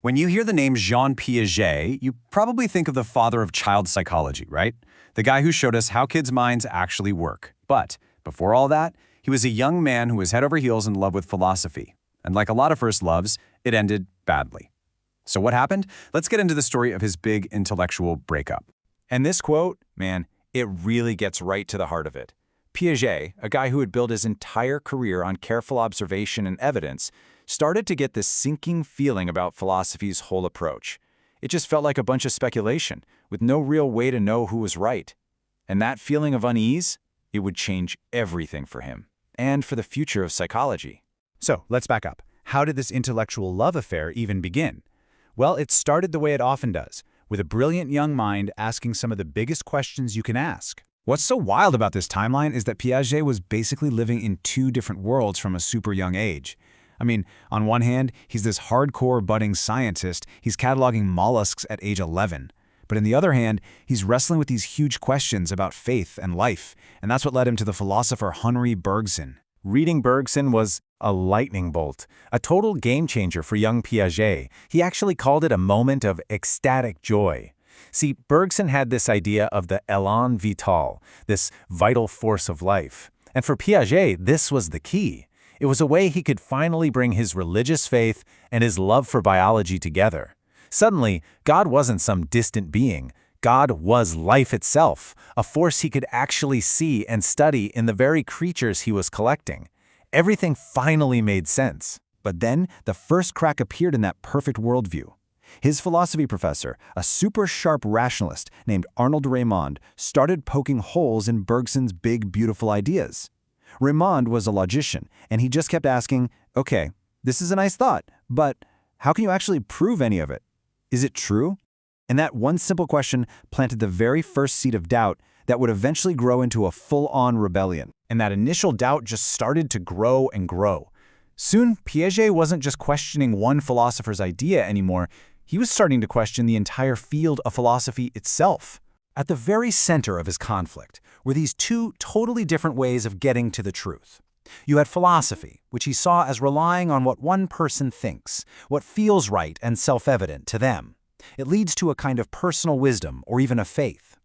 When you hear the name Jean Piaget, you probably think of the father of child psychology, right? The guy who showed us how kids' minds actually work. But before all that, he was a young man who was head over heels in love with philosophy. And like a lot of first loves, it ended badly. So what happened? Let's get into the story of his big intellectual breakup. And this quote, man, it really gets right to the heart of it. Piaget, a guy who had built his entire career on careful observation and evidence, started to get this sinking feeling about philosophy's whole approach. It just felt like a bunch of speculation, with no real way to know who was right. And that feeling of unease, it would change everything for him, and for the future of psychology. So, let's back up. How did this intellectual love affair even begin? Well, it started the way it often does, with a brilliant young mind asking some of the biggest questions you can ask. What's so wild about this timeline is that Piaget was basically living in two different worlds from a super young age. I mean, on one hand, he's this hardcore budding scientist, he's cataloging mollusks at age 11. But on the other hand, he's wrestling with these huge questions about faith and life, and that's what led him to the philosopher Henri Bergson. Reading Bergson was a lightning bolt, a total game changer for young Piaget. He actually called it a moment of ecstatic joy. See, Bergson had this idea of the élan vital, this vital force of life. And for Piaget, this was the key. It was a way he could finally bring his religious faith and his love for biology together. Suddenly, God wasn't some distant being. God was life itself, a force he could actually see and study in the very creatures he was collecting. Everything finally made sense. But then, the first crack appeared in that perfect worldview. His philosophy professor, a super sharp rationalist named Arnold Raymond, started poking holes in Bergson's big, beautiful ideas. Raymond was a logician, and he just kept asking, okay, this is a nice thought, but how can you actually prove any of it? Is it true? And that one simple question planted the very first seed of doubt that would eventually grow into a full-on rebellion. And that initial doubt just started to grow and grow. Soon, Piaget wasn't just questioning one philosopher's idea anymore. He was starting to question the entire field of philosophy itself. At the very center of his conflict were these two totally different ways of getting to the truth. You had philosophy, which he saw as relying on what one person thinks, what feels right and self-evident to them. It leads to a kind of personal wisdom or even a faith.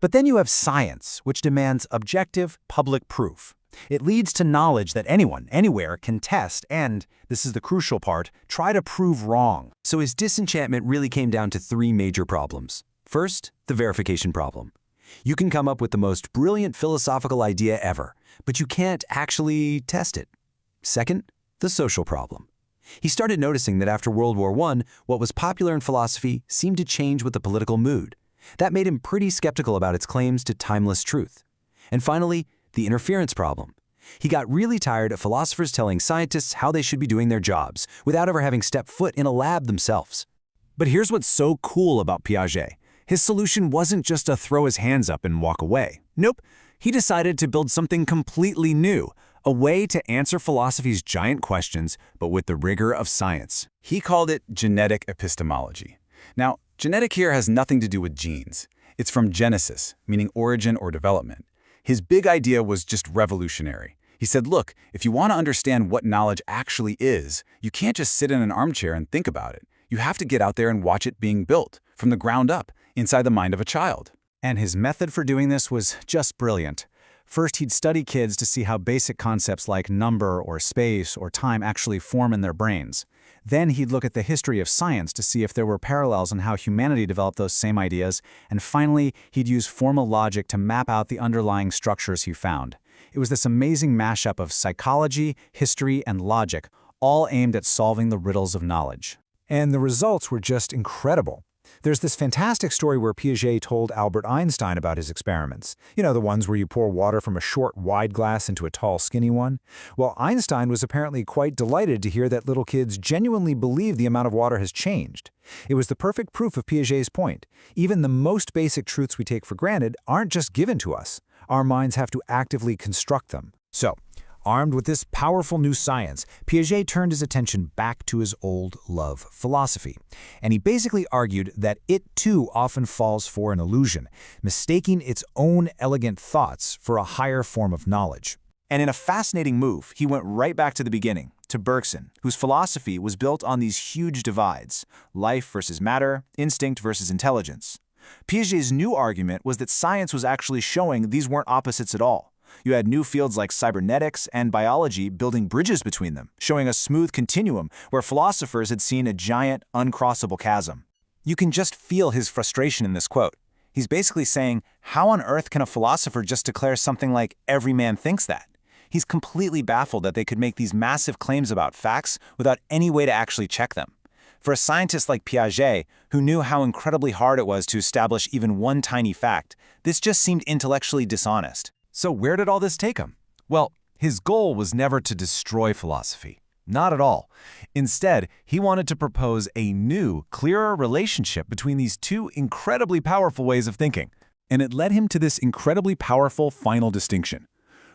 But then you have science, which demands objective, public proof. It leads to knowledge that anyone, anywhere, can test and, this is the crucial part, try to prove wrong. So his disenchantment really came down to three major problems. First, the verification problem. You can come up with the most brilliant philosophical idea ever, but you can't actually test it. Second, the social problem. He started noticing that after World War I, what was popular in philosophy seemed to change with the political mood. That made him pretty skeptical about its claims to timeless truth. And finally, the interference problem. He got really tired of philosophers telling scientists how they should be doing their jobs without ever having stepped foot in a lab themselves. But here's what's so cool about Piaget. His solution wasn't just to throw his hands up and walk away. Nope, he decided to build something completely new, a way to answer philosophy's giant questions, but with the rigor of science. He called it genetic epistemology. Now, genetic here has nothing to do with genes. It's from Genesis, meaning origin or development. His big idea was just revolutionary. He said, look, if you want to understand what knowledge actually is, you can't just sit in an armchair and think about it. You have to get out there and watch it being built, from the ground up, inside the mind of a child. And his method for doing this was just brilliant. First, he'd study kids to see how basic concepts like number or space or time actually form in their brains. Then he'd look at the history of science to see if there were parallels in how humanity developed those same ideas. And finally, he'd use formal logic to map out the underlying structures he found. It was this amazing mashup of psychology, history, and logic, all aimed at solving the riddles of knowledge. And the results were just incredible. There's this fantastic story where Piaget told Albert Einstein about his experiments. You know, the ones where you pour water from a short, wide glass into a tall, skinny one? Well, Einstein was apparently quite delighted to hear that little kids genuinely believe the amount of water has changed. It was the perfect proof of Piaget's point. Even the most basic truths we take for granted aren't just given to us. Our minds have to actively construct them. So, armed with this powerful new science, Piaget turned his attention back to his old love, philosophy. And he basically argued that it too often falls for an illusion, mistaking its own elegant thoughts for a higher form of knowledge. And in a fascinating move, he went right back to the beginning. to Bergson, whose philosophy was built on these huge divides: life versus matter, instinct versus intelligence. Piaget's new argument was that science was actually showing these weren't opposites at all. You had new fields like cybernetics and biology building bridges between them, showing a smooth continuum where philosophers had seen a giant, uncrossable chasm. You can just feel his frustration in this quote. He's basically saying, how on earth can a philosopher just declare something like every man thinks that? He's completely baffled that they could make these massive claims about facts without any way to actually check them. For a scientist like Piaget, who knew how incredibly hard it was to establish even one tiny fact, this just seemed intellectually dishonest. So where did all this take him? Well, his goal was never to destroy philosophy. Not at all. Instead, he wanted to propose a new, clearer relationship between these two incredibly powerful ways of thinking. And it led him to this incredibly powerful final distinction.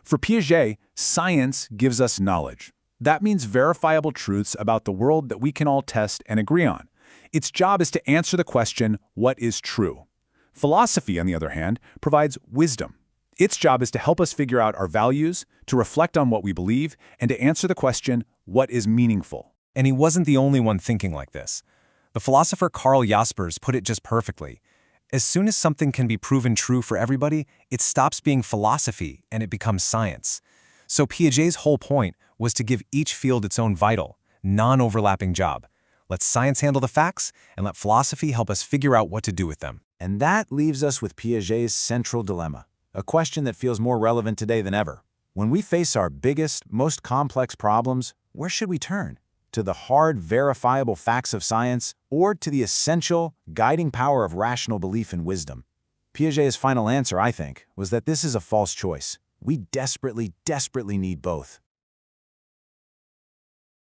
For Piaget, science gives us knowledge. That means verifiable truths about the world that we can all test and agree on. Its job is to answer the question, what is true? Philosophy, on the other hand, provides wisdom. Its job is to help us figure out our values, to reflect on what we believe, and to answer the question, what is meaningful? And he wasn't the only one thinking like this. The philosopher Karl Jaspers put it just perfectly. As soon as something can be proven true for everybody, it stops being philosophy and it becomes science. So Piaget's whole point was to give each field its own vital, non-overlapping job. Let science handle the facts, and let philosophy help us figure out what to do with them. And that leaves us with Piaget's central dilemma, a question that feels more relevant today than ever. When we face our biggest, most complex problems, where should we turn? To the hard, verifiable facts of science, or to the essential, guiding power of rational belief and wisdom? Piaget's final answer, I think, was that this is a false choice. We desperately, desperately need both.